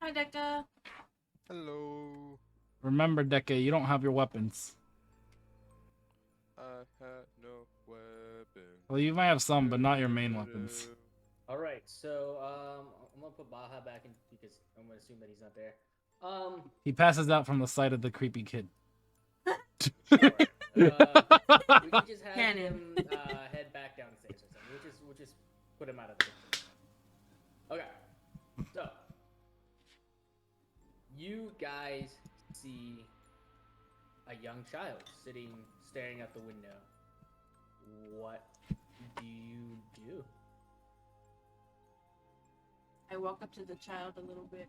Hi, Decca. Hello. Remember, Deke, you don't have your weapons. I had no weapon. Well, you might have some, but not your main weapons. All right, so I'm gonna put Baja back in because I'm gonna assume that he's not there. He passes out from the sight of the creepy kid. All right. We can just have Cannon. him head back downstairs or something. We'll just put him out of the picture. Okay. So you guys see a young child staring out the window. What do you do? I walk up to the child a little bit.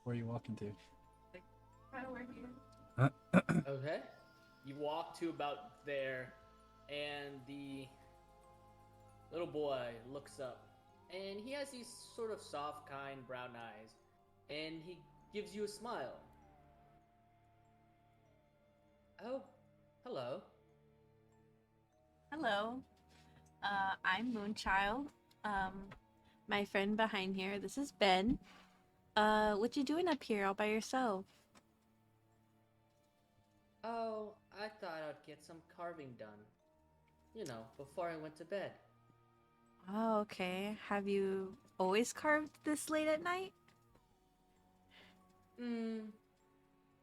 Where are you walking to? Right over here. Okay. You walk to about there, and the little boy looks up, and he has these sort of soft, kind brown eyes, and he gives you a smile. Oh, hello. Hello. I'm Moonchild. My friend behind here. This is Ben. What you doing up here all by yourself? Oh, I thought I'd get some carving done. You know, before I went to bed. Oh, okay. Have you always carved this late at night?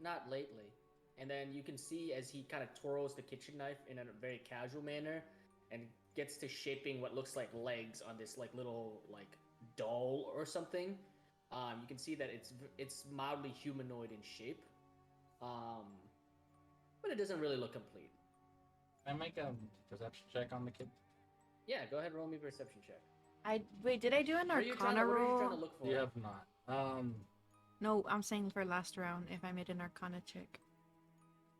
Not lately. And then you can see as he kind of twirls the kitchen knife in a very casual manner and gets to shaping what looks like legs on this like little like doll or something. You can see that it's mildly humanoid in shape. But it doesn't really look complete. Can I make a perception check on the kid? Yeah, go ahead and roll me a perception check. Wait, did I do an What are you trying arcana to roll? look for? You have not. No, I'm saying for last round if I made an arcana check.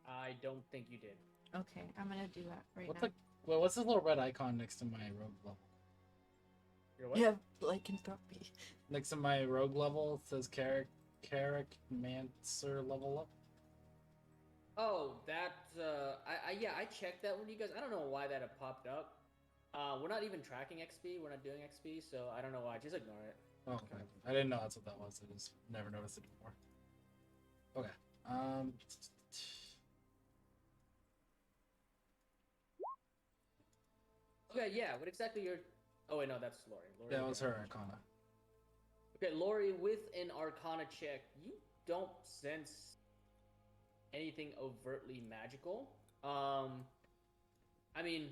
I don't think you did. Okay, I'm gonna do that What's now. what's this little red icon next to my rogue level? You're what? Yeah, lycanthropy. Next to my rogue level, it says Carrick Mancer level up. Oh, that I checked that with you guys. I don't know why that had popped up. We're not even tracking XP. We're not doing XP, so I don't know why. Just ignore it. Oh, okay. I didn't know that's what that was. I just never noticed it before. Okay. Okay, yeah. What exactly you're? Oh wait, no, that's Lori. Lori That was her arcana. Okay, Lori, with an Arcana check, you don't sense anything overtly magical. I mean,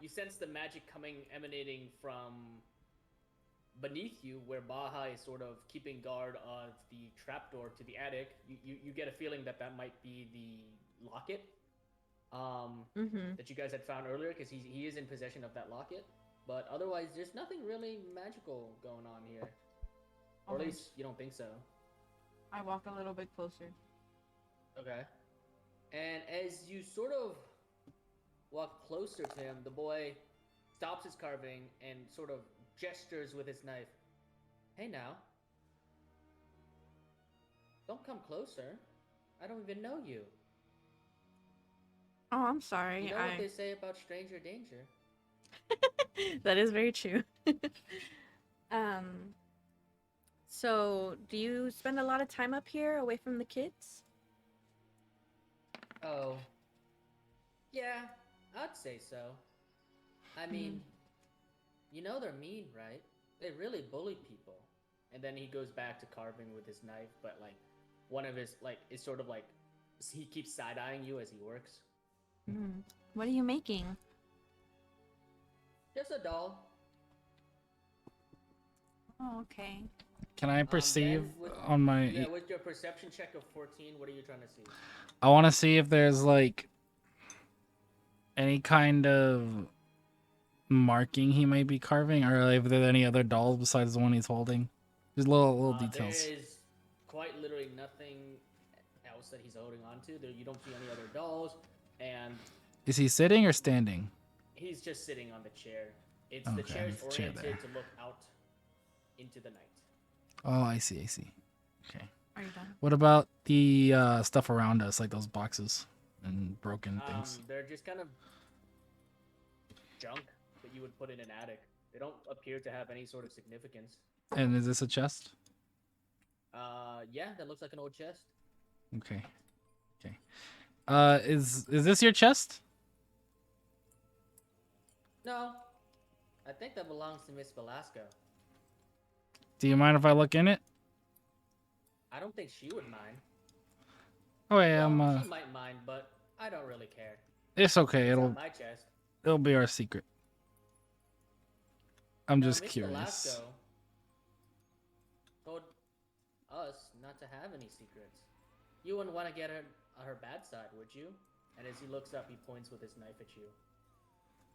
you sense the magic emanating from beneath you, where Baja is sort of keeping guard of the trapdoor to the attic. You get a feeling that might be the locket that you guys had found earlier, because he is in possession of that locket. But otherwise, there's nothing really magical going on here. Or at least you don't think so. I walk a little bit closer. Okay. And as you sort of walk closer to him, the boy stops his carving and sort of gestures with his knife. Hey now. Don't come closer. I don't even know you. Oh, I'm sorry. You know what they say about stranger danger. That is very true. So do you spend a lot of time up here away from the kids? Oh. Yeah, I'd say so. I mean, you know they're mean, right? They really bully people. And then he goes back to carving with his knife, but like one of his like is sort of like he keeps side-eyeing you as he works. What are you making? Just a doll. Oh, okay. Can I perceive with your perception check of 14, what are you trying to see? I want to see if there's like any kind of marking he might be carving, or if there are any other dolls besides the one he's holding. Just little details. There is quite literally nothing else that he's holding on to. There, you don't see any other dolls, and Is he sitting or standing? he's just sitting on the chair. It's Okay, the chair's there's a chair oriented there. to look out into the night. Oh, I see. Okay. Are you done? What about the stuff around us, like those boxes and broken things? They're just kind of junk that you would put in an attic. They don't appear to have any sort of significance. And is this a chest? Yeah, that looks like an old chest. Okay. Okay. Is this your chest? No, I think that belongs to Miss Velasco. Do you mind if I look in it? I don't think she would mind. Oh yeah, Well, she might mind, but I don't really care. it's okay. It's not my chest. It'll be our secret. I'm Now, just Miss curious. Velasco told us not to have any secrets. You wouldn't want to get her on her bad side, would you? And as he looks up, he points with his knife at you.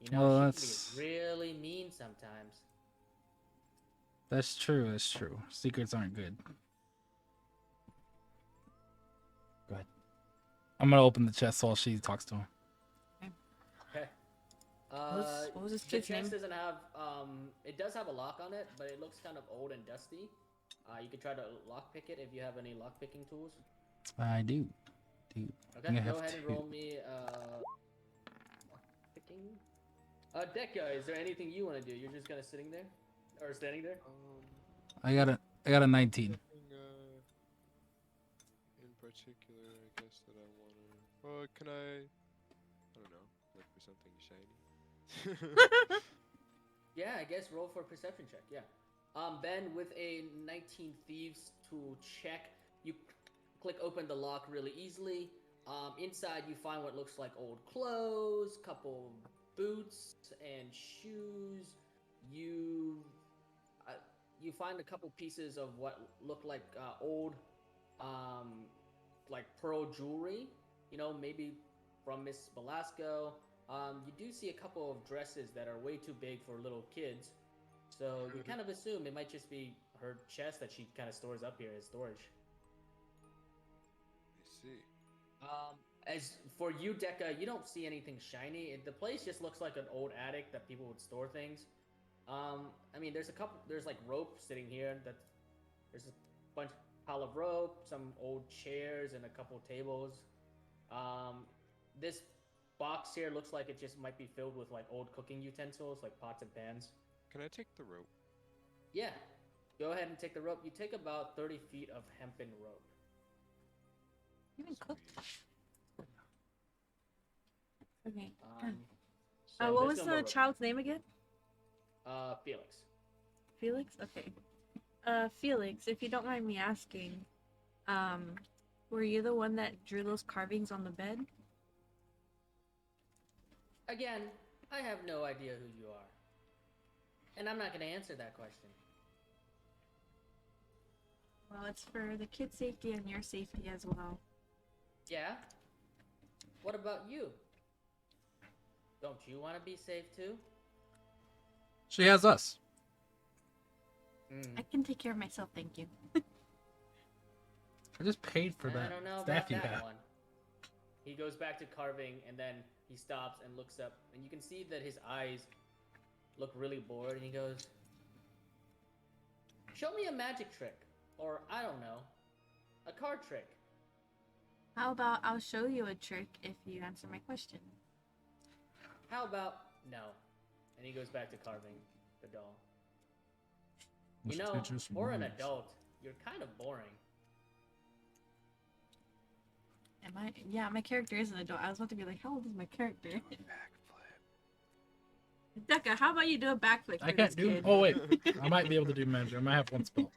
You know, Well, she can be really mean sometimes. That's true. That's true. Secrets aren't good. Go ahead. I'm gonna open the chest while she talks to him. Okay. What was this The kid's name? chest doesn't have, it does have a lock on it, but it looks kind of old and dusty. You could try to lockpick it if you have any lockpicking tools. I do. Okay, go ahead and roll me, lockpicking. Decca, is there anything you want to do? You're just kind of sitting there? Or standing there? I got a 19. Nothing, in particular, I guess that I wanna. Can I don't know. Look for something shiny. Yeah, I guess roll for a perception check, yeah. Ben, with a 19 Thieves tool check, you click open the lock really easily. Inside, you find what looks like old clothes, couple boots and shoes. You find a couple pieces of what look like old, like pearl jewelry. You know, maybe from Miss Velasco. You do see a couple of dresses that are way too big for little kids. So you kind of assume it might just be her chest that she kind of stores up here as storage. I see. As for you, Decca, you don't see anything shiny. The place just looks like an old attic that people would store things. I mean, there's like rope sitting here. There's a pile of rope, some old chairs, and a couple tables. This box here looks like it just might be filled with like old cooking utensils, like pots and pans. Can I take the rope? Yeah, go ahead and take the rope. You take about 30 feet of hempen rope. You can cook. Okay. So What there's was no the more rope. child's name again? Felix. Felix? Okay. Felix, if you don't mind me asking, were you the one that drew those carvings on the bed? Again, I have no idea who you are. And I'm not going to answer that question. Well, it's for the kid's safety and your safety as well. Yeah? What about you? Don't you want to be safe too? She has us. I can take care of myself, thank you. I just paid for I that don't know staff about you that have. one. He goes back to carving and then he stops and looks up and you can see that his eyes look really bored and he goes, "Show me a magic trick, or I don't know, a card trick." How about I'll show you a trick if you answer my question? How about no? And he goes back to carving the doll. You know, for an adult, you're kind of boring. Am I? Yeah, my character is an adult. I was about to be like, how old is my character? Decca, how about you do a backflip I for can't this do. kid? Oh wait, I might be able to do magic. I might have one spell.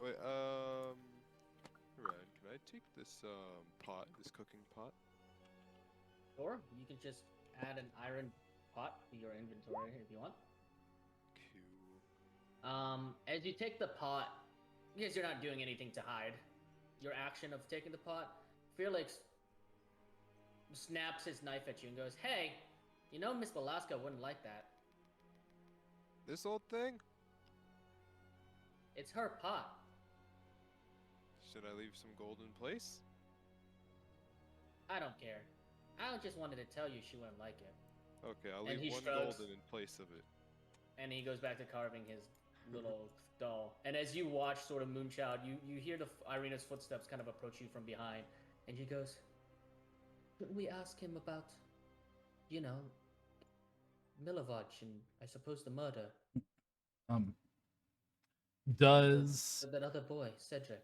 Wait, Ryan, can I take this pot, this cooking pot? Or you can just add an iron pot to your inventory if you want. Cool. As you take the pot, because you're not doing anything to hide, your action of taking the pot, Felix snaps his knife at you and goes, "Hey, you know Miss Velasco wouldn't like that. This old thing? It's her pot." Should I leave some gold in place? I don't care. I just wanted to tell you she wouldn't like it. Okay, I'll And he leave one shrugs. golden in place of it. And he goes back to carving his little doll. And as you watch sort of Moonchild, you hear Irina's footsteps kind of approach you from behind. And she goes, "Couldn't we ask him about, you know, Milovaj and I suppose the murder?" Does That other boy, Cedric.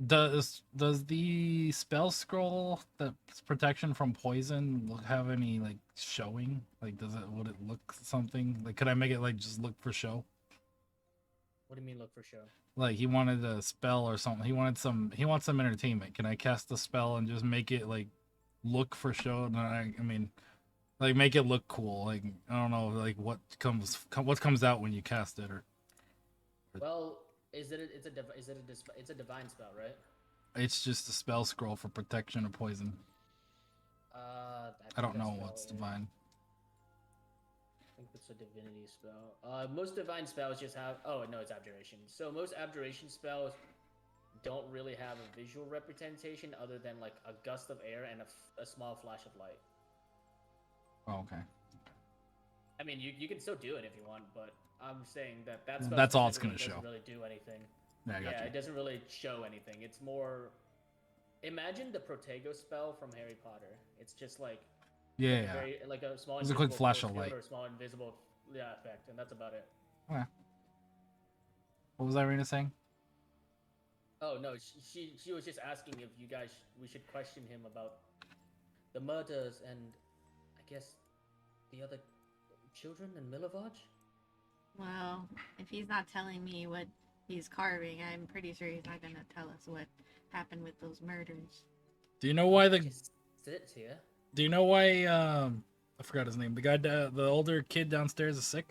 does the spell scroll that's protection from poison have any like showing? Like, would it look something? Like, could I make it like just look for show? What do you mean look for show? Like he wanted a spell or something. He wants some entertainment. Can I cast the spell and just make it like look for show? And I mean, like make it look cool. Like I don't know, like what comes out when you cast it, or Well, it's a divine spell, right? it's just a spell scroll for protection or poison. I I think don't that know spell what's is- divine. I think it's a divinity spell. Most divine spells just have. Oh no, it's abjuration. So most abjuration spells don't really have a visual representation other than like a gust of air and a small flash of light. Oh, okay. I mean, you can still do it if you want, but I'm saying that spell That's all it's specifically gonna doesn't show. really do anything. Yeah, I got Yeah, you. it doesn't really show anything. It's more. Imagine the Protego spell from Harry Potter. It's just like Yeah, yeah. very like a small It's a quick invisible flash force of field light. or a small invisible effect, and that's about it. Okay. What was Irina saying? Oh no, she was just asking if you guys we should question him about the murders and I guess the other children in Milovaj. Well, if he's not telling me what he's carving, I'm pretty sure he's not gonna tell us what happened with those murders. Do you know why Just sits here. Do you know why? I forgot his name. The guy, the older kid downstairs is sick.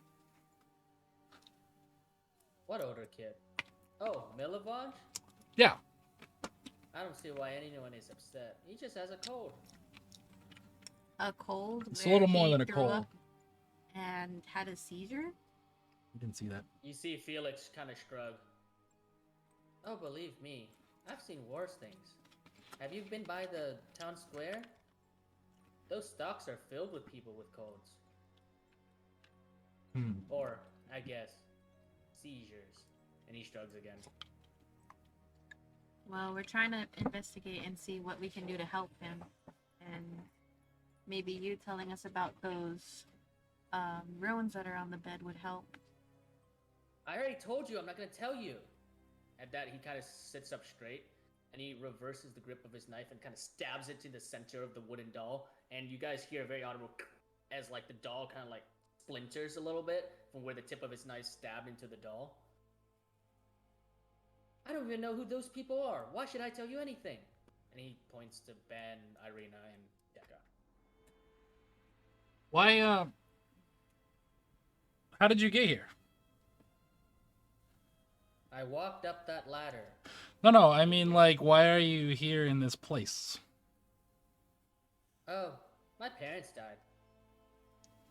What older kid? Oh, Milovaj? Yeah. I don't see why anyone is upset. He just has a cold. A cold? It's a where little more he than a threw cold. up and had a seizure? You didn't see that. You see Felix kind of shrug. Oh, believe me, I've seen worse things. Have you been by the town square? Those stocks are filled with people with colds. Or, I guess, seizures. And he shrugs again. Well, we're trying to investigate and see what we can do to help him. And maybe you telling us about those ruins that are on the bed would help. I already told you I'm not gonna tell you. At that, he kind of sits up straight and he reverses the grip of his knife and kind of stabs it to the center of the wooden doll. And you guys hear a very audible as like the doll kind of like splinters a little bit from where the tip of his knife stabbed into the doll. I don't even know who those people are. Why should I tell you anything? And he points to Ben, Irina, and Dekka. Why? How did you get here? I walked up that ladder. No. I mean, like, why are you here in this place? Oh, my parents died.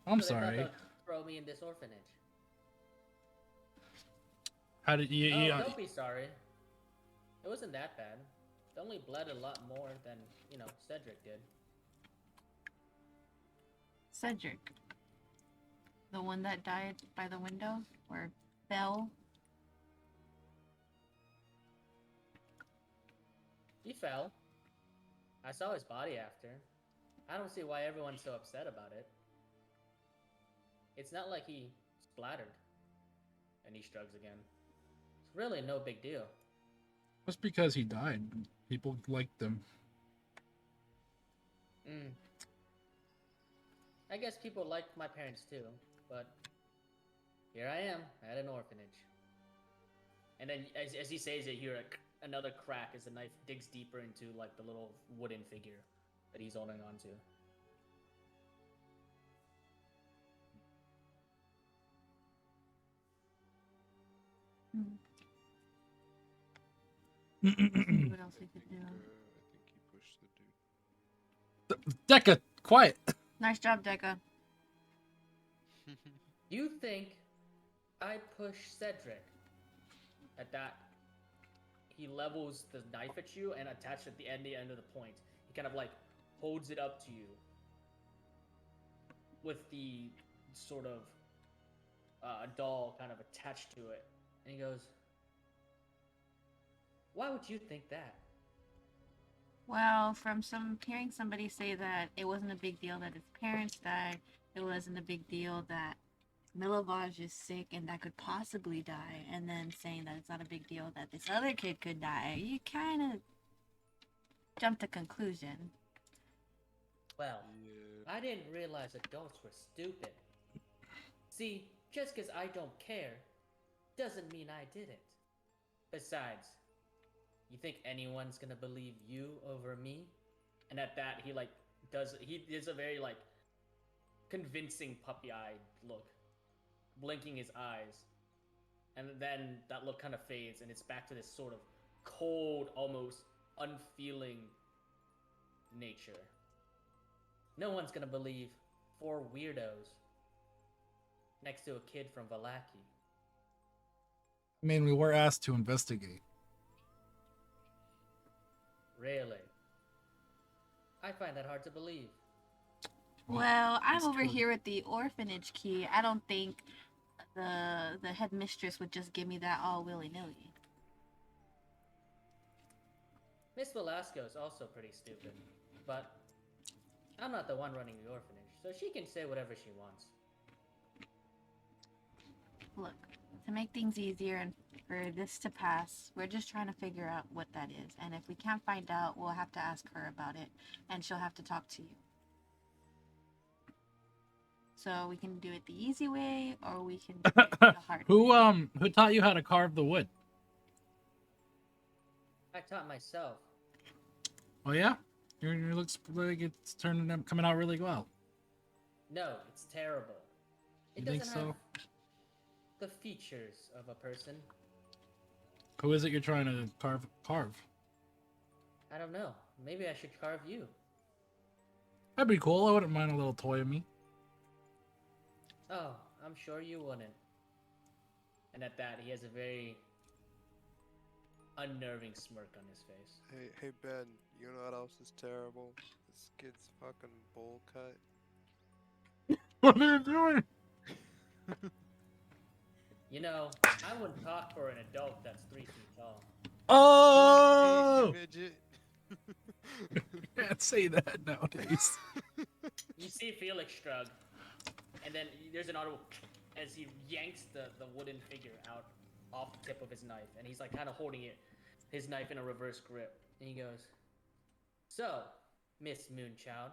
I'm So they thought sorry. they'd throw me in this orphanage. How did you? Oh, don't be sorry. It wasn't that bad. It only bled a lot more than, Cedric did. Cedric. The one that died by the window? Or fell? He fell. I saw his body after. I don't see why everyone's so upset about it. It's not like he splattered. And he shrugs again. It's really no big deal. Just because he died, people liked him. I guess people liked my parents too, but here I am at an orphanage. And then as he says it, you hear another crack as the knife digs deeper into like the little wooden figure that he's holding on to. Let's see what else we could do. I think he pushed the dude. Dekka, quiet. Nice job, Dekka. You think I push Cedric? At that, he levels the knife at you and attached at the end of the point. He kind of like holds it up to you with the sort of doll kind of attached to it. And he goes, "Why would you think that?" Well, from hearing somebody say that it wasn't a big deal that his parents died, it wasn't a big deal that Milovaj is sick and that could possibly die, and then saying that it's not a big deal that this other kid could die, you kind of jump to conclusion. Well, Yeah. I didn't realize adults were stupid. See, just because I don't care doesn't mean I did it. Besides, you think anyone's gonna believe you over me? And at that, he does a very like convincing puppy-eyed look, blinking his eyes, and then that look kind of fades, and it's back to this sort of cold, almost unfeeling nature. No one's gonna believe four weirdos next to a kid from Valaki. I mean, we were asked to investigate. Really? I find that hard to believe. Well, I'm it's over true. here with the orphanage key. I don't think the headmistress would just give me that all willy-nilly. Miss Velasco is also pretty stupid, but I'm not the one running the orphanage, so she can say whatever she wants. Look, to make things easier and for this to pass, we're just trying to figure out what that is. And if we can't find out, we'll have to ask her about it, and she'll have to talk to you. So we can do it the easy way, or we can do it the hard way. Who taught you how to carve the wood? I taught myself. Oh yeah, your looks like it's coming out really well. No, it's terrible. It You think doesn't have so? the features of a person. Who is it you're trying to carve? I don't know. Maybe I should carve you. That'd be cool. I wouldn't mind a little toy of me. Oh, I'm sure you wouldn't. And at that, he has a very unnerving smirk on his face. Hey Ben, you know what else is terrible? This kid's fucking bowl cut. What are you doing? You know, I wouldn't talk for an adult that's 3 feet tall. Oh! Midget. Can't say that nowadays. You see Felix shrug, and then there's an audible as he yanks the wooden figure out off the tip of his knife, and he's like kind of holding his knife in a reverse grip. And he goes, "So, Miss Moonchild,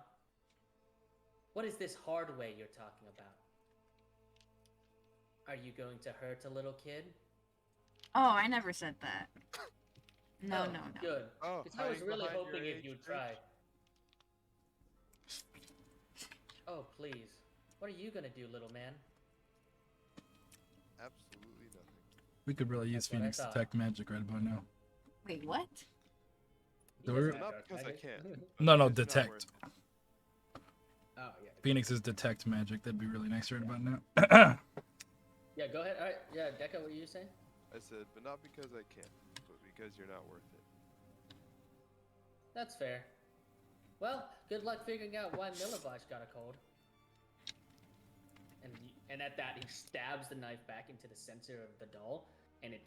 what is this hard way you're talking about? Are you going to hurt a little kid?" Oh, I never said that. No, Oh, no. Good. Oh, Because I was hiding really behind hoping your if age, you'd bitch. try. Oh, please. What are you gonna do, little man? Absolutely nothing. We could really use That's what I Phoenix thought. Detect Magic right about now. Wait, what? He Don't doesn't worry- have Not dark because I magic. can't. No, but it's not detect. worth it. Oh, yeah. Phoenix's Detect Magic. That'd be really nice right about now. Yeah, go ahead. All right. Yeah, Deca, what were you saying? I said, but not because I can't, but because you're not worth it. That's fair. Well, good luck figuring out why Milovaj got a cold. And at that, he stabs the knife back into the center of the doll, and it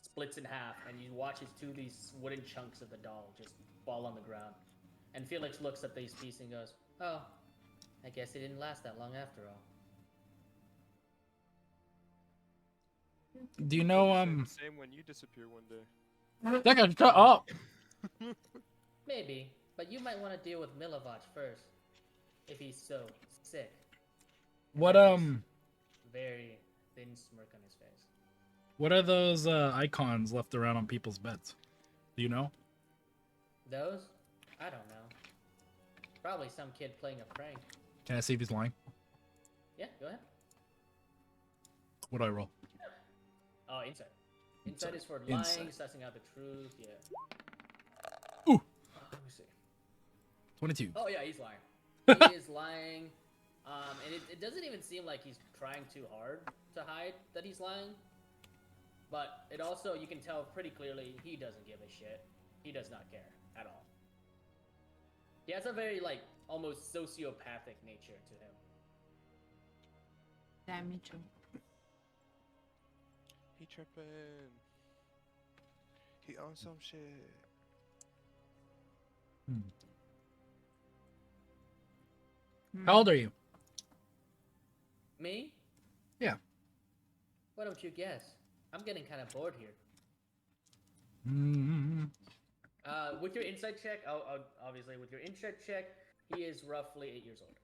splits in half, and you watch as 2 of these wooden chunks of the doll just fall on the ground. And Felix looks at these pieces and goes, "Oh, I guess it didn't last that long after all." Do you know The same when you disappear one day. Deca, shut up! Maybe, but you might want to deal with Milovaj first, if he's so sick. What Very thin smirk on his face. what are those icons left around on people's beds? Do you know? Those? I don't know. Probably some kid playing a prank. Can I see if he's lying? Yeah, go ahead. What do I roll? Oh, insight. Insight is for Insight. lying, sussing out the truth. Yeah. Ooh. Let me see. 22. Oh yeah, he's lying. He is lying. And it doesn't even seem like he's trying too hard to hide that he's lying. But it also, you can tell pretty clearly, he doesn't give a shit. He does not care at all. He has a very, like, almost sociopathic nature to him. Damn, me too. He tripping. He on some shit. How old are you? Me? Yeah. Why don't you guess? I'm getting kind of bored here. Mm-hmm. With your insight check, obviously with your insight check, he is roughly 8 years old.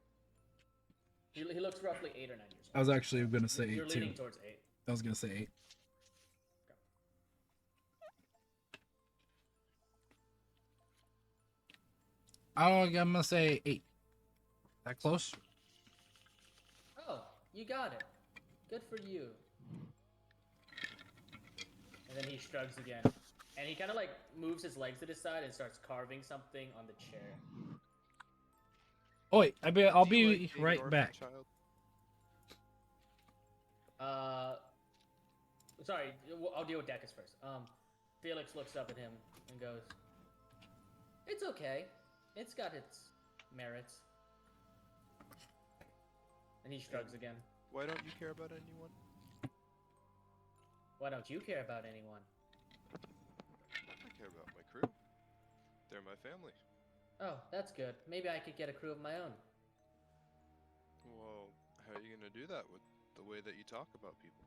He looks roughly 8 or 9 years old. I was actually gonna say You're 8 too. leaning towards 8. I was gonna say 8. I'm gonna say 8. That close? Oh, you got it. Good for you. And then he shrugs again. And he kind of like moves his legs to the side and starts carving something on the chair. Oh wait, I'll Do you be like being an right orphan back. child? Sorry, I'll deal with Decus first. Felix looks up at him and goes, "It's okay. It's got its merits." And he shrugs again. Why don't you care about anyone? Why don't you care about anyone? I care about my crew. They're my family. Oh, that's good. Maybe I could get a crew of my own. Well, how are you gonna do that with the way that you talk about people?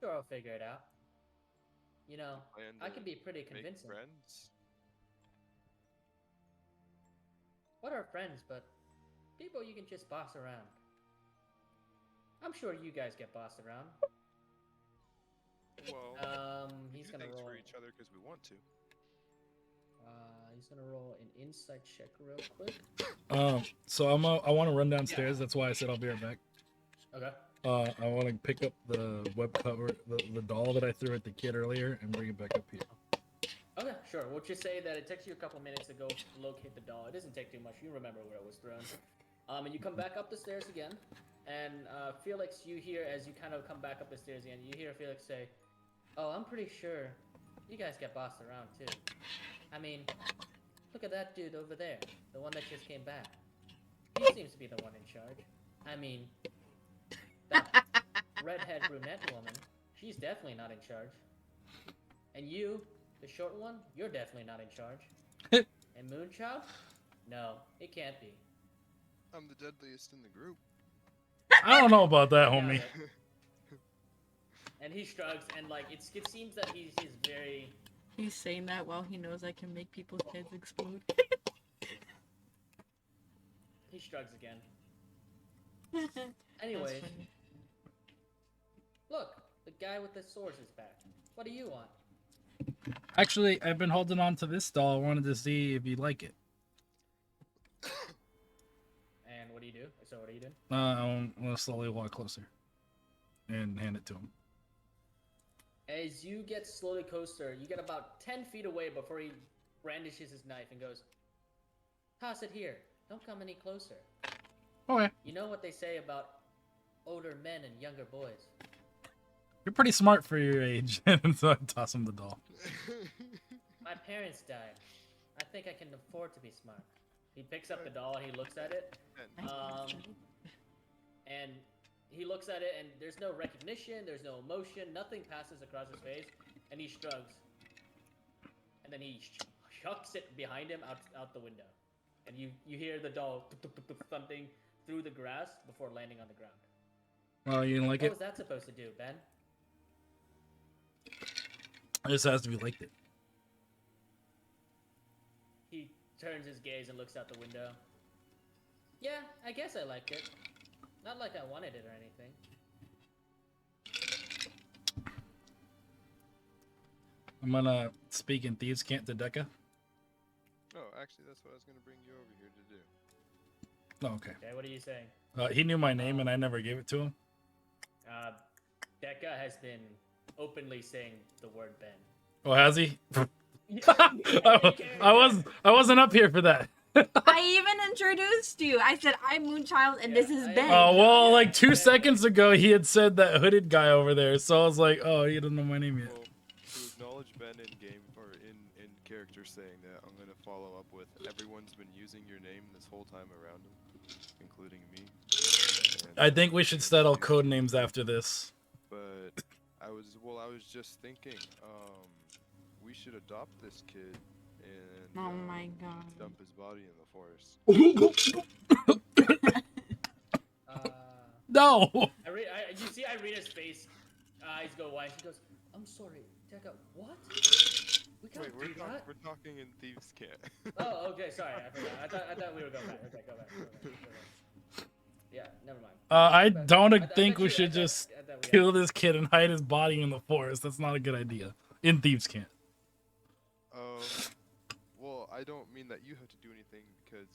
Sure, I'll figure it out. You know, Plan I to can be pretty make convincing. friends? What are friends but people you can just boss around? I'm sure you guys get bossed around. Well, we He's do gonna things roll. for each other because we want to. He's gonna roll an insight check real quick. So I want to run downstairs. That's why I said I'll be right back. Okay. I want to pick up the web cover, the doll that I threw at the kid earlier, and bring it back up here. Okay, sure. We'll just say that it takes you a couple minutes to go locate the doll. It doesn't take too much. You remember where it was thrown. And you come back up the stairs again. And Felix, you hear as you kind of come back up the stairs again, you hear Felix say, "Oh, I'm pretty sure you guys get bossed around too. I mean, look at that dude over there, the one that just came back. He seems to be the one in charge. I mean, that redhead brunette woman, she's definitely not in charge. And you, the short one, you're definitely not in charge. And Moonchild? No, it can't be." I'm the deadliest in the group. I don't know about that, I got homie. it. And he shrugs, and like it seems that he's very. He's saying that while he knows I can make people's heads explode. He shrugs again. That's Anyways, funny. look, the guy with the swords is back. What do you want? Actually, I've been holding on to this doll. I wanted to see if you like it. And what do you do? So what do you do? I'm gonna slowly walk closer and hand it to him. As you get slowly closer, you get about 10 feet away before he brandishes his knife and goes, "Toss it here. Don't come any closer. Okay, You know what they say about older men and younger boys. you're pretty smart for your age. And so I toss him the doll. My parents died. I think I can afford to be smart." He picks up the doll and he looks at it. And he looks at it and there's no recognition, there's no emotion, nothing passes across his face, and he shrugs. And then he chucks it behind him out the window. And you hear the doll thumping through the grass before landing on the ground. Well, you didn't like What it? was that supposed to do, Ben? It just has to be liked it. He turns his gaze and looks out the window. Yeah, I guess I liked it. Not like I wanted it or anything. I'm gonna speak in Thieves' Cant to Deca. Oh, actually, that's what I was gonna bring you over here to do. Oh, okay. Okay, what are you saying? He knew my name and I never gave it to him. Decca has been openly saying the word Ben. Oh, has he? I I wasn't up here for that. I even introduced you. I said, "I'm Moonchild, and this is Ben." Oh, well, Yeah, like 2 Ben. seconds ago, he had said that hooded guy over there. So I was like, oh, you don't know my name yet. Well, to acknowledge Ben in game or in character saying that, I'm gonna follow up with everyone's been using your name this whole time around him, including me. And I think we should settle code names after this. But I was just thinking, we should adopt this kid and Oh my god. dump his body in the forest. No. You see Irina's face, eyes go wide. She goes, "I'm sorry, Tekka. What? We can't Wait, do that." we're talking in Thieves' Cant. Oh, okay. Sorry, I forgot. I thought we were going back. Okay, go back. Yeah, never mind. I Go back. don't think we I should thought- just I thought we had- kill this kid and hide his body in the forest. That's not a good idea. In Thieves' Camp. Well, I don't mean that you have to do anything because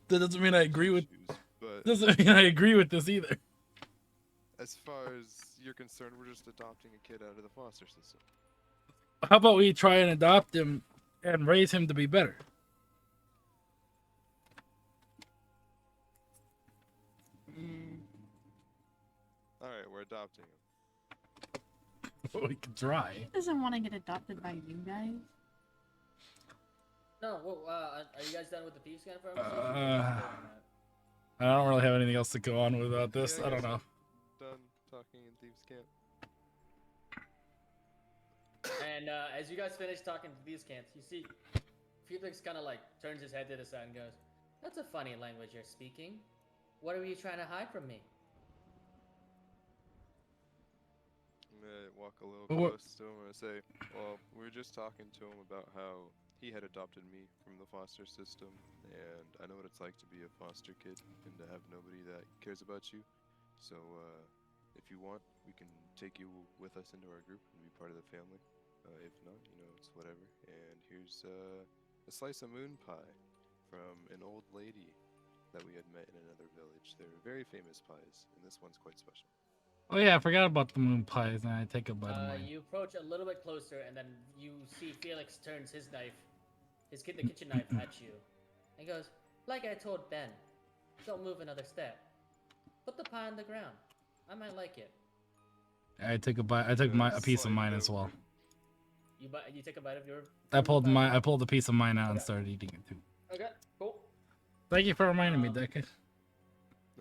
That doesn't mean I agree with. issues, but Doesn't mean I agree with this either. as far as you're concerned, we're just adopting a kid out of the foster system. How about we try and adopt him and raise him to be better? All right, we're adopting him. We could try. He doesn't want to get adopted by you guys. No, well, are you guys done with the thieves' camp? I don't really have anything else to go on without this. Yeah, I don't guess know. I'm done talking in Thieves' Camp. And as you guys finish talking to these camps, you see Felix kind of like turns his head to the side and goes, "That's a funny language you're speaking. What are you trying to hide from me?" I'm gonna walk a little What- close to him and say, well, we were just talking to him about how he had adopted me from the foster system, and I know what it's like to be a foster kid and to have nobody that cares about you. So, if you want, we can take you with us into our group and be part of the family. If not, it's whatever. And here's a slice of moon pie from an old lady that we had met in another village. They're very famous pies, and this one's quite special. Oh yeah, I forgot about the moon pies, and I take a bite of mine. You approach a little bit closer, and then you see Felix turns his knife, the kitchen knife, at you, and goes, "Like I told Ben, don't move another step. Put the pie on the ground. I might like it." I took a bite. I took a piece of mine as well. You take a bite of your. I pulled a piece of mine out and started eating it too. Okay, cool. Thank you for reminding me, Deca.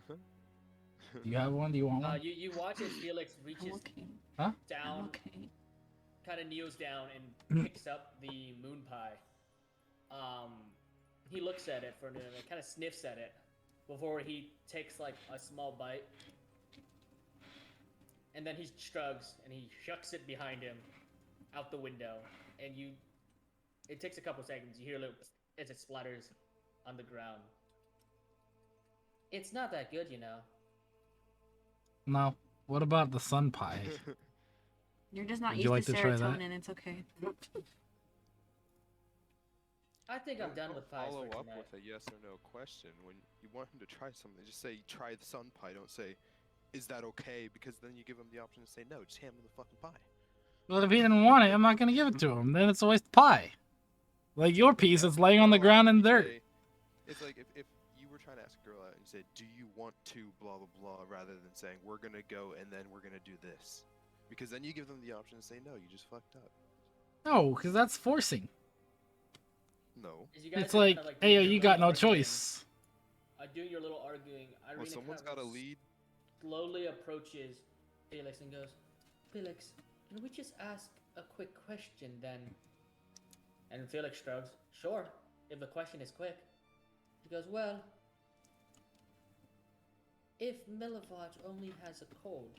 Do you have one? Do you want one? You watch as Felix reaches I'm okay. Huh? down, I'm okay. kind of kneels down and picks up the moon pie. He looks at it for a minute, kind of sniffs at it before he takes like a small bite, and then he shrugs and he shucks it behind him, out the window, and it takes a couple seconds. You hear a little as it splatters on the ground. It's not that good, you know. No. What about the sun pie? You're just not Would you used like to to try that? serotonin. It's okay. I think I'm done with pies Follow for up tonight. with a yes or no question. When you want him to try something, just say, try the sun pie. Don't say, is that okay? Because then you give him the option to say no. Just hand him the fucking pie. Well, if he didn't want it, I'm not gonna give it to him. Then it's a waste of pie. Like your piece is laying on the ground in dirt. It's like if you were trying to ask a girl out and you said, do you want to blah blah blah, rather than saying we're gonna go and then we're gonna do this, because then you give them the option to say no. You just fucked up. No, because that's forcing. No. As you guys It's are like, kinda, hey, doing your you got little no arguing, choice. Doing your little arguing. Well, Irina someone's kind got of to lead. slowly approaches Felix and goes, "Felix, can we just ask a quick question then?" And Felix shrugs. "Sure, if the question is quick." He goes, "Well, if Milivaj only has a cold,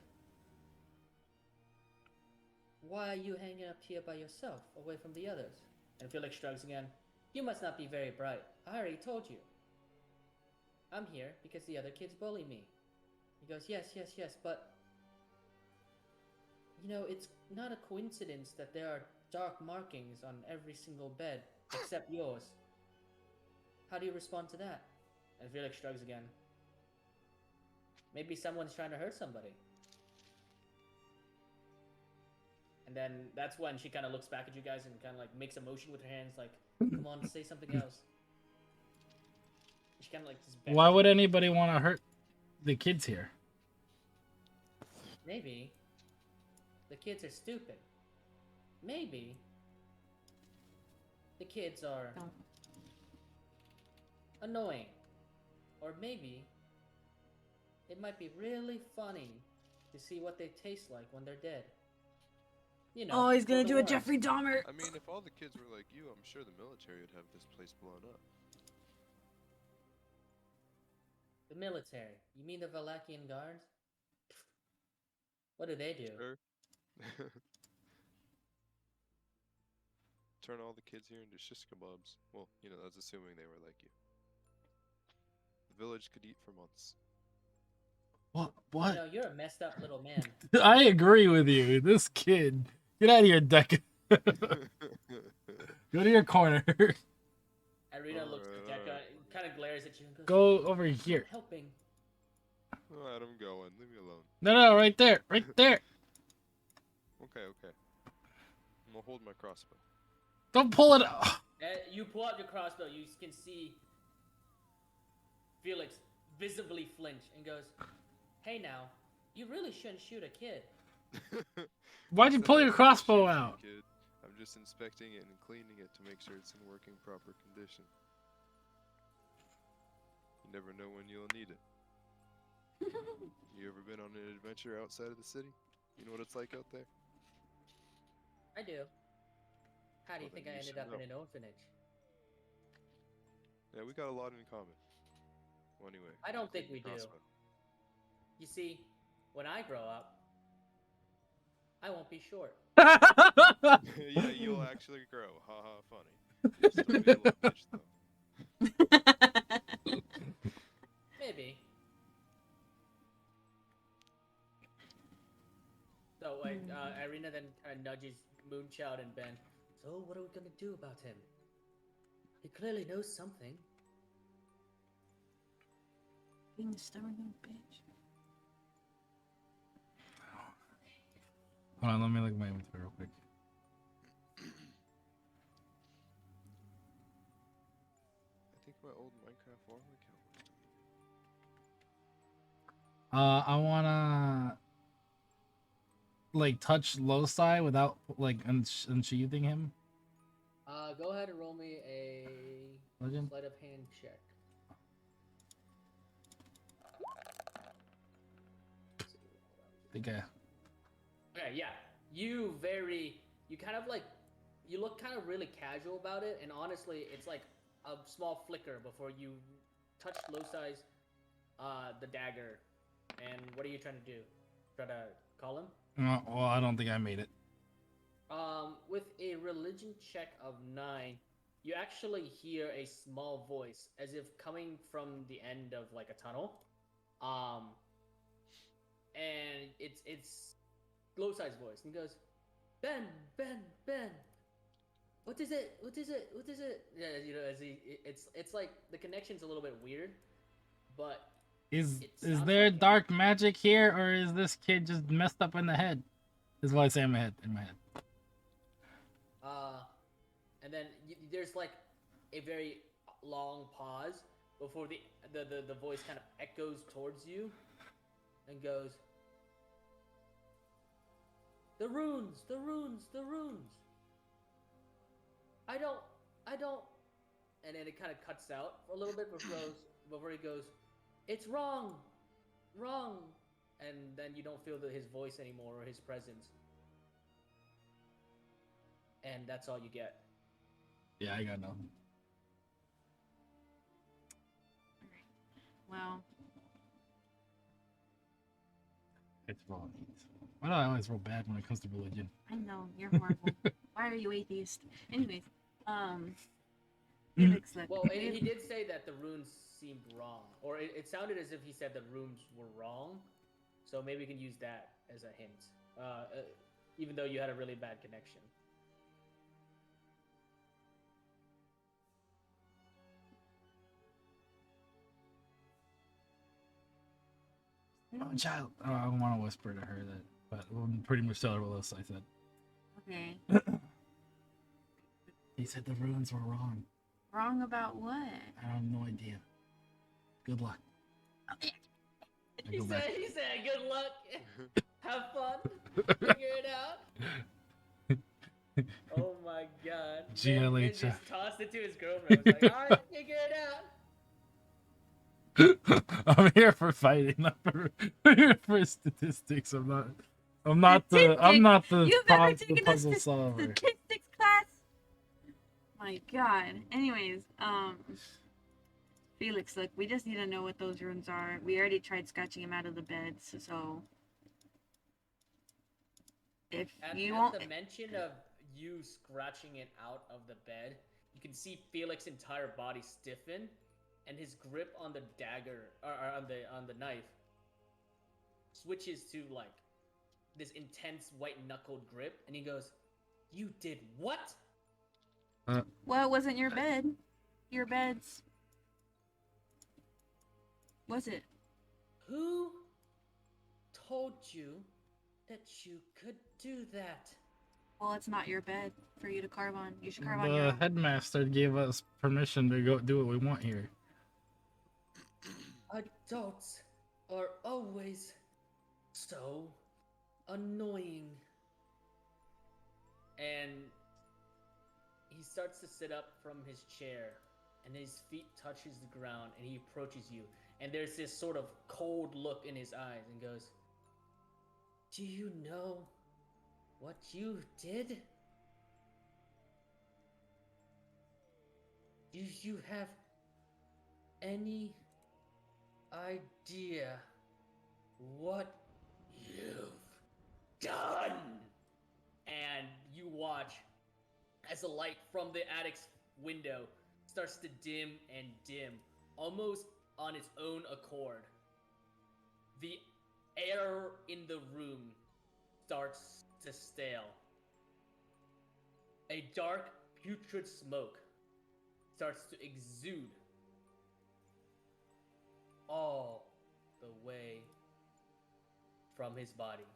why are you hanging up here by yourself, away from the others?" And Felix shrugs again. "You must not be very bright. I already told you. I'm here because the other kids bully me." He goes, yes, but it's not a coincidence that there are dark markings on every single bed except yours. How do you respond to that? And Felix shrugs again. Maybe someone's trying to hurt somebody. And then that's when she kind of looks back at you guys and kind of like makes a motion with her hands, like, "Come on, say something else." She kind of like just Why would anybody want to hurt the kids here? Maybe the kids are stupid. Maybe the kids are No. annoying. Or maybe it might be really funny to see what they taste like when they're dead. Oh, he's for gonna the do a worms. Jeffrey Dahmer. I mean, if all the kids were like you, I'm sure the military would have this place blown up. The military. You mean the Valakian guards? What do they do? Sure. Turn all the kids here into shish kebabs. Well, you know, that's assuming they were like you. The village could eat for months. What? You What? know, you're a messed up little man. I agree with you. This kid. Get out of here, Deca. Go to your corner. Irina looks at Deca, kind of glares at you and goes, Go over "I'm here. helping." Let him go and leave me alone. No, right there. Right there. Okay. I'm gonna hold my crossbow. Don't pull it out. You pull out your crossbow. You can see Felix visibly flinch and goes, "Hey now, you really shouldn't shoot a kid." Why'd you Said pull I your wasn't crossbow shooting, out? Kid. I'm just inspecting it and cleaning it to make sure it's in working proper condition. You never know when you'll need it. You ever been on an adventure outside of the city? You know what it's like out there? I do. How do you Well, think then I you ended should up in know. an orphanage? Yeah, we got a lot in common. Well, anyway. I don't think clean we the do. crossbow. You see, when I grow up, I won't be short. Yeah, you'll actually grow. Ha ha, funny. You'll still be a little bitch though. Maybe. So wait, Irina then nudges Moonchild and Ben. So what are we gonna do about him? He clearly knows something. Being a stubborn little bitch. Hold on, let me look at my inventory real quick. I think my old Minecraft farm account was deleted. I wanna like touch Losai without like unsheathing him. Go ahead and roll me a Legend? sleight of hand check. Think I. Okay, yeah. You kind of like, you look kind of really casual about it, and honestly, it's like a small flicker before you touch Losai's, the dagger. And what are you trying to do? Try to call him? Well, I don't think I made it. With a religion check of 9, you actually hear a small voice as if coming from the end of like a tunnel. And it's Losai's voice, and he goes, Ben, what is it? Yeah, you know, as it's like the connection's a little bit weird, but Is it sounds there like him. dark magic here, or is this kid just messed up in the head? Is what I say in my head. And then there's like a very long pause before the voice kind of echoes towards you and goes, the runes. I don't. And then it kind of cuts out for a little bit before he goes, it's wrong. And then you don't feel his voice anymore or his presence. And that's all you get. Yeah, I got nothing. Well, It's wrong. Why do I always roll bad when it comes to religion? I know you're horrible. Why are you atheist? Anyways, Felix, look. Well, he did say that the runes seemed wrong, or it sounded as if he said the runes were wrong. So maybe we can use that as a hint, even though you had a really bad connection. Oh, child. Oh, I don't want to whisper to her that, but we'll pretty much tell her what else I said. Okay. He said the runes were wrong. Wrong about what? I have no idea. Good luck. I He go back. said, good luck, have fun, figure it out. Oh my god. GLHF. Ben just tossed it to his girlfriend. Was like, alright, figure it out. I'm here for fighting, not for I'm here for statistics. I'm not the You've ever the taken a puzzle solver. statistics class? My God. Anyways, Felix, look, we just need to know what those runes are. We already tried scratching him out of the beds, so if At you won't, the mention of you scratching it out of the bed, you can see Felix's entire body stiffen, and his grip on the dagger or on the knife switches to like this intense white knuckled grip, and he goes, "You did what?" well, it wasn't your bed. Your bed's. Was it? Who told you that you could do that? Well, it's not your bed for you to carve on. You should carve on your The own. headmaster gave us permission to go do what we want here. Adults are always so annoying. And he starts to sit up from his chair, and his feet touches the ground, and he approaches you. And there's this sort of cold look in his eyes, and goes, "Do you know what you did? Do you have any idea what you've done?" And you watch as the light from the attic's window starts to dim and dim, almost on its own accord. The air in the room starts to stale. A dark, putrid smoke starts to exude all the way from his body.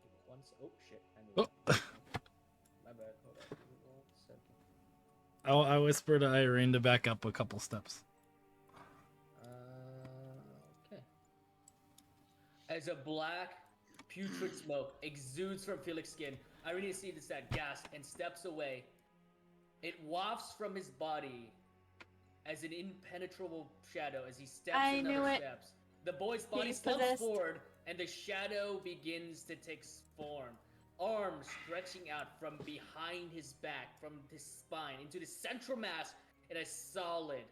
Give me one oh shit. I moved. My bad. Hold on. Give me 1 second. I whispered to Irene to back up a couple steps. Okay. As a black, putrid smoke exudes from Felix's skin, Irene sees that gasp and steps away. It wafts from his body as an impenetrable shadow as he steps I another knew it. steps. The boy's body He's slumps possessed. forward, and the shadow begins to take form. Arms stretching out from behind his back, from his spine, into the central mass, in a solid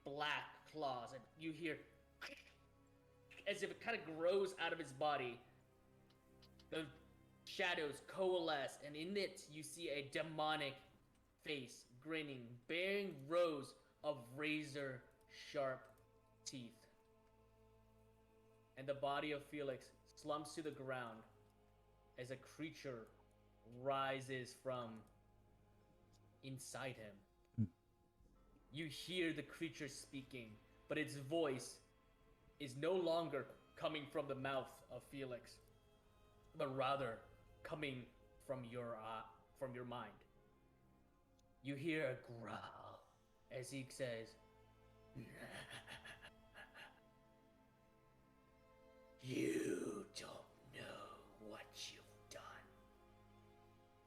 black claws. And you hear as if it kind of grows out of his body. The shadows coalesce, and in it you see a demonic face grinning, bearing rows of razor sharp teeth. And the body of Felix slumps to the ground as a creature rises from inside him. You hear the creature speaking, but its voice is no longer coming from the mouth of Felix, but rather coming from your mind. You hear a growl as he says, "You don't know what you've done.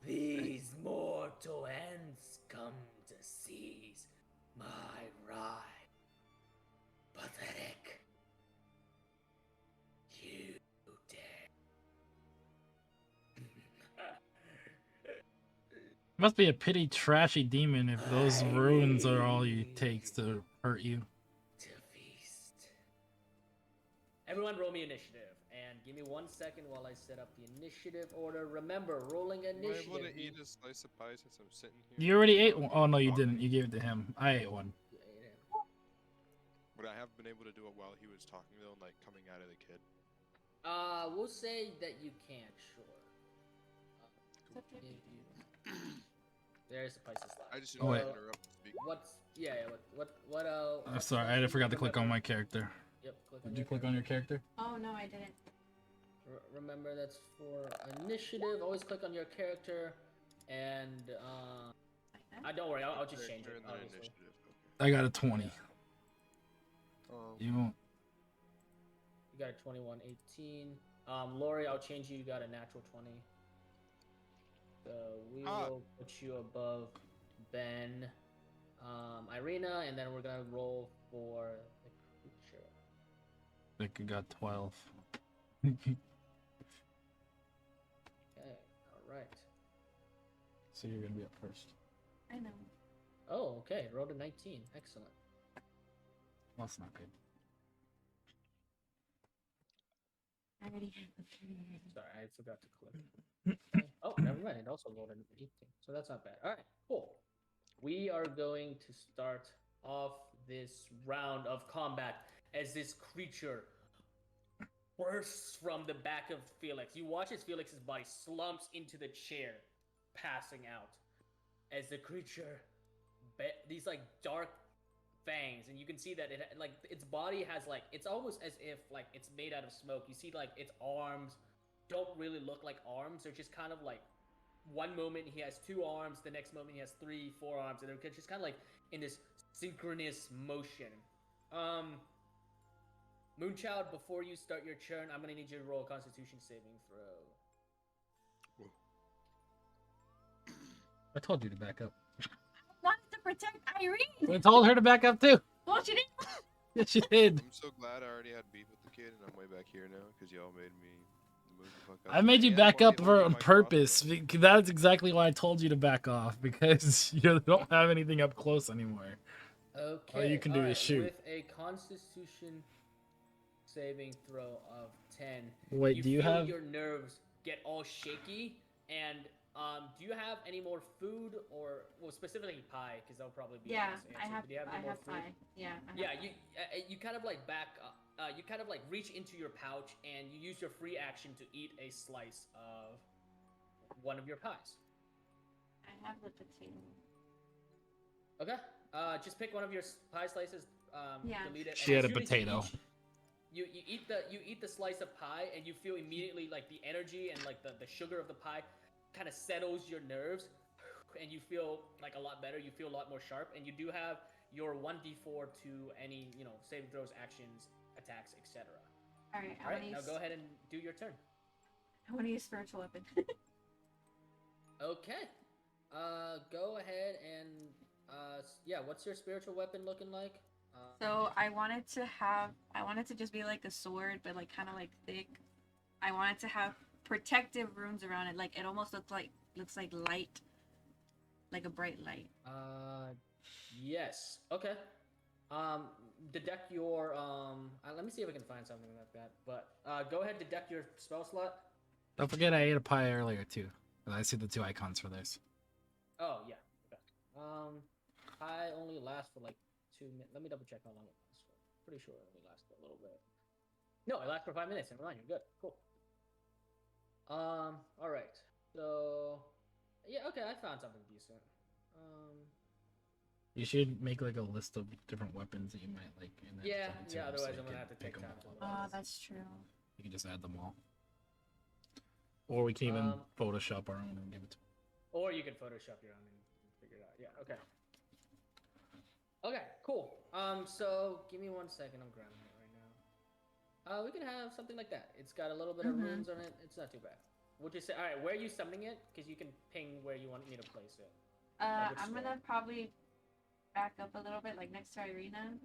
These mortal ends come to seize my ride. Pathetic. You dare." Must be a pretty trashy demon if those runes are all you takes to hurt you. To feast. Everyone roll me initiative, and give me 1 second while I set up the initiative order. Remember, rolling Am I initiative. able to eat a slice of pie since I'm sitting here? You already ate one. Oh no, you didn't. You gave it to him. I ate one. But I have been able to do it while he was talking though, like coming out of the kid. We'll say that you can, sure. Give you- There's the prices left. I just Oh, didn't wait. want to interrupt the speaker. What's what I'm sorry, I forgot to click on my character. Yep, click on Did your you click character. on your character? Oh no, I didn't. Remember, that's for initiative. Always click on your character, and Like that? don't worry, I'll just change Character it. and then Obviously. initiative. Okay. I got a 20. You won't. You got a 21, 18. Lori, I'll change you. You got a natural 20. So we will put you above Ben, Irina, and then we're gonna roll for the creature. I think I got 12. Okay, all right. So you're gonna be up first. I know. Oh, okay. Rolled a 19. Excellent. Well, that's not good. I already have the 3. Sorry, I forgot to click. Oh, never mind. It also rolled an 18, so that's not bad. All right, cool. We are going to start off this round of combat as this creature bursts from the back of Felix. You watch as Felix's body slumps into the chair, passing out. As the creature, these like dark fangs, and you can see that it like its body has like it's almost as if like it's made out of smoke. You see like its arms don't really look like arms; they're just kind of like one moment he has 2 arms, the next moment he has 3, 4 arms, and they're just kind of like in this synchronous motion. Moonchild, before you start your turn, I'm gonna need you to roll a Constitution saving throw. I told you to back up. Wanted to protect Irene. I told her to back up too. Well, she didn't. Yes, she did. I'm so glad I already had beef with the kid, and I'm way back here now because y'all made me move the fuck out. I made you Yeah, back well, up they for look at on my purpose. crossbow. That's exactly why I told you to back off, because you don't have anything up close anymore. Okay. All you can do is alright, shoot. With a Constitution saving throw of 10. Wait, do you feel have? your nerves get all shaky? And do you have any more food or well specifically pie? Because that'll probably be Yeah, the best I answer. have. But do you have I any more have food? 5. Yeah. I have Yeah, 5. you kind of like back you kind of like reach into your pouch and you use your free action to eat a slice of one of your pies. I have the potato. Okay. Just pick one of your pie slices. Yeah. Delete it. She and had a as soon as potato. You eat the slice of pie and you feel immediately like the energy and like the sugar of the pie kind of settles your nerves and you feel like a lot better. You feel a lot more sharp and you do have your 1d4 to any saving throws, actions, attacks, etc. All right. All right, now go ahead and do your turn. I want to use spiritual weapon. Okay. Go ahead and yeah. What's your spiritual weapon looking like? So I wanted to just be like a sword, but like kind of like thick. I wanted to have protective runes around it. Like it almost looks like light, like a bright light. Yes. Okay. Deduct your let me see if I can find something like that. But go ahead, deduct your spell slot. Don't forget, I ate a pie earlier too. And I see the 2 icons for this. Oh yeah. Okay. I only last for like 2 minutes. Let me double check how long it lasts for. Pretty sure it only lasts for a little bit. No, it lasts for 5 minutes. Never mind. You're good. Cool. All right. So yeah. Okay. I found something decent. You should make like a list of different weapons that you might like. In that Yeah. study, too, Yeah. so Otherwise, you I'm gonna can have to take pick 'em time. up. Oh, that's true. You can just add them all. Or we can even Photoshop our own and give it to. Or you can Photoshop your own and figure it out. Yeah. Okay. Okay. Cool. So give me 1 second. I'm grabbing it right now. We can have something like that. It's got a little bit of runes on it. It's not too bad. Would you say? All right. Where are you summoning it? Because you can ping where you want me to place it. I'm gonna probably back up a little bit, like next to Irina,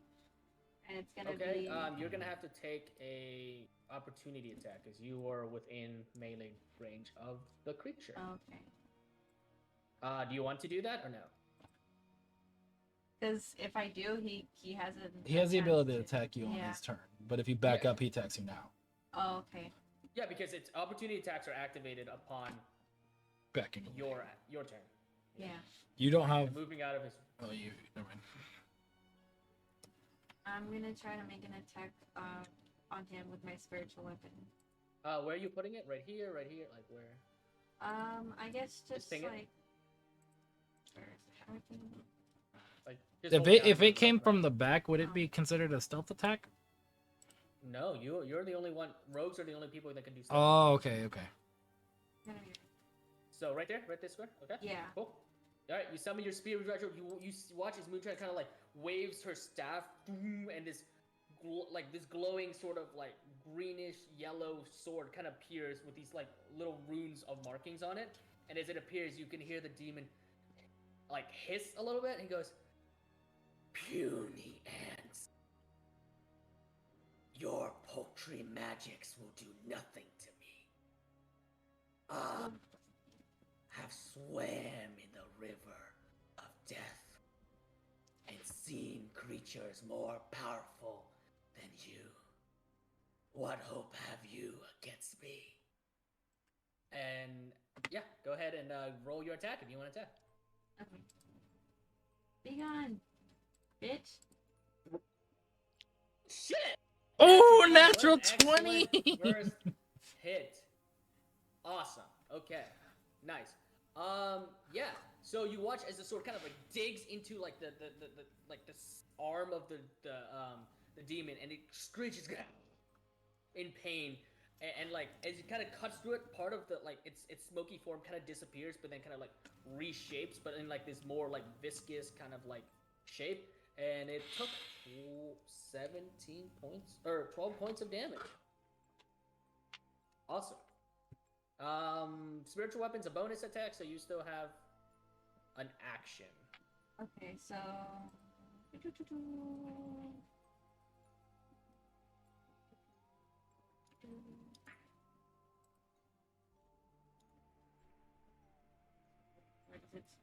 and it's gonna Okay. be. You're gonna have to take a opportunity attack as you are within melee range of the creature. Okay. Do you want to do that or no? Because if I do, he has a. He has the chance ability to attack you on Yeah. his turn, but if you back Yeah. up, he attacks you now. Oh, okay. Yeah, because its opportunity attacks are activated upon Backing away. your turn. Yeah. You don't have. And moving out of his. Oh, you. Never mind. I'm gonna try to make an attack on him with my spiritual weapon. Where are you putting it? Right here, like where? I guess just ping it. like. Where is it? How can- Like just If hold it down if the it came left from button. the back, would it be considered a stealth attack? No, you're the only one. Rogues are the only people that can do stuff. Oh, okay, okay. Gonna be- So right there, right this square. Okay. Yeah. Cool. All right, you summon your spear retro. You watch as Moonshine kind of like waves her staff, boom, and this this glowing sort of like greenish yellow sword kind of appears with these like little runes of markings on it. And as it appears, you can hear the demon like hiss a little bit, and he goes, "Puny ants, your paltry magics will do nothing to me. Have swam in the river of death and seen creatures creatures more powerful than you. What hope have you against me? And yeah, go ahead and roll your attack if you want to attack. Okay. Be gone, bitch. Shit! Oh, Natural natural 20! 20! Excellent first hit. Awesome. Okay. Nice. Yeah. So you watch as the sword kind of like digs into like the arm of the demon, and it screeches in pain, and like as it kind of cuts through it, part of the like its smoky form kind of disappears, but then kind of like reshapes, but in like this more like viscous kind of like shape, and it took 17 points or 12 points of damage. Awesome. Spiritual weapon's a bonus attack, so you still have an action. Okay, so.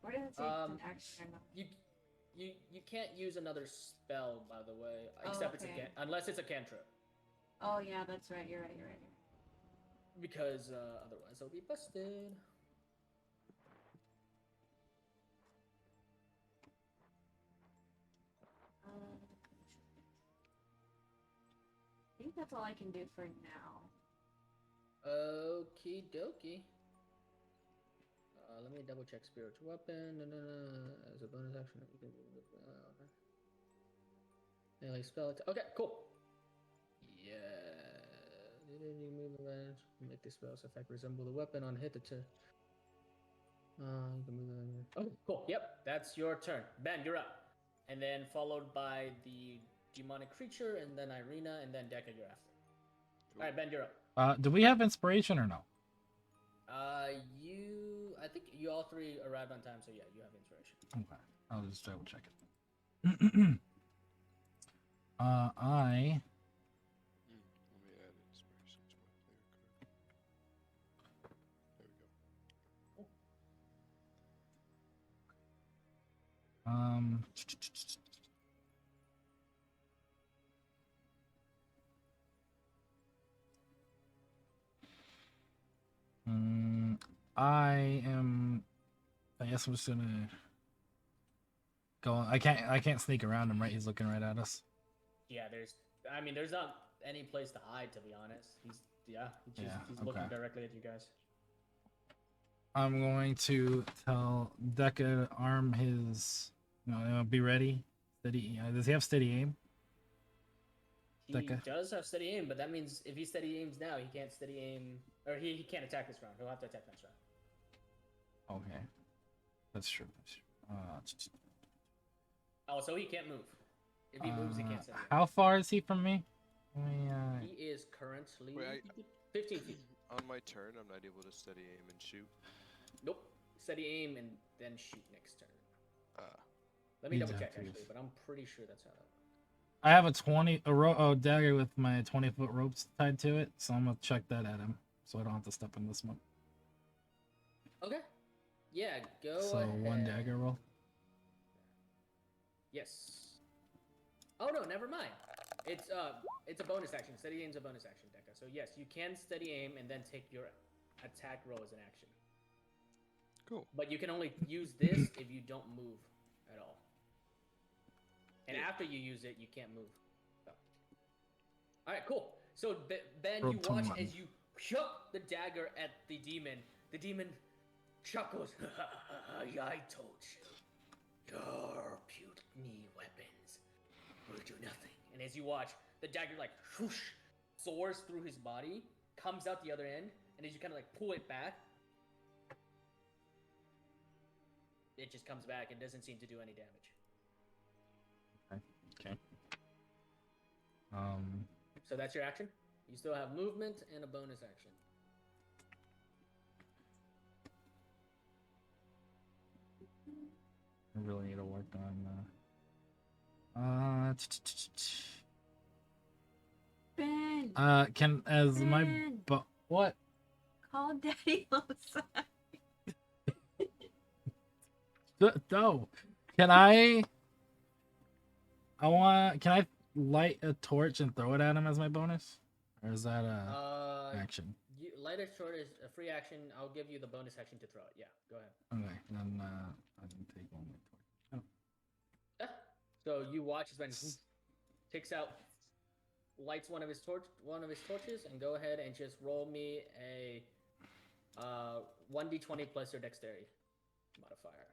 Where does it say it's an action or not? You can't use another spell, by the way, except it's okay. unless it's a cantrip, Oh yeah, that's right. You're right. because otherwise it'll be busted. I think that's all I can do for now. Okie dokie. Let me double check spiritual weapon. As a bonus action, you can melee spell attack. Okay, cool. Yeah. You move around. Make the spell's effect resemble the weapon on hit. You can move around. Okay, cool. Yep, that's your turn. Ben, you're up. And then followed by the demonic creature, and then Irina, and then Dekka, you're after. Cool. All right, Ben, you're up. Do we have inspiration or no? I think you all three arrived on time, so yeah, you have inspiration. Okay, I'll just double check it. I Let me add inspiration to my player card. There we go. I am. I guess I'm just gonna go. I can't sneak around him, right? He's looking right at us. Yeah, there's not any place to hide, to be honest. He's looking okay. directly at you guys. I'm going to tell Dekka to arm his. Be ready. Steady. Does he have steady aim? He Dekka? does have steady aim, but that means if he steady aims now, he can't steady aim, or he can't attack this round. He'll have to attack next round. Okay, that's true. Oh, so he can't move. If he moves, he can't steady aim. How far is he from me? He is currently 15 feet. On my turn, I'm not able to steady aim and shoot. Nope. Steady aim and then shoot next turn. Ah. Let me double check actually, but I'm pretty sure that's how that works. I have a dagger with my 20-foot ropes tied to it, so I'm gonna check that at him, so I don't have to step in this one. Okay. Yeah, go So ahead. 1 dagger roll. Yes. Oh no, never mind. It's a bonus action. Steady aim's a bonus action, Dekka. So yes, you can steady aim and then take your attack roll as an action. Cool. But you can only use this if you don't move at all. And after you use it, you can't move. So. All right, cool. So Ben, you watch as you chuck the dagger at the demon. The demon chuckles. I told you, your puny weapons will do nothing. And as you watch, the dagger like whoosh, soars through his body, comes out the other end, and as you kind of like pull it back, it just comes back and doesn't seem to do any damage. Okay. So that's your action. You still have movement and a bonus action. I really need to work on. Ben. Can as Ben. my what? Call Daddy outside. No. Can I? Can I light a torch and throw it at him as my bonus? Or is that action? Light a short is a free action. I'll give you the bonus action to throw it. Yeah, go ahead. Okay, then I can take one more torch. Yeah. So you watch as Ben takes out, lights one of his torches, and go ahead and just roll me a 1d20 plus your dexterity modifier.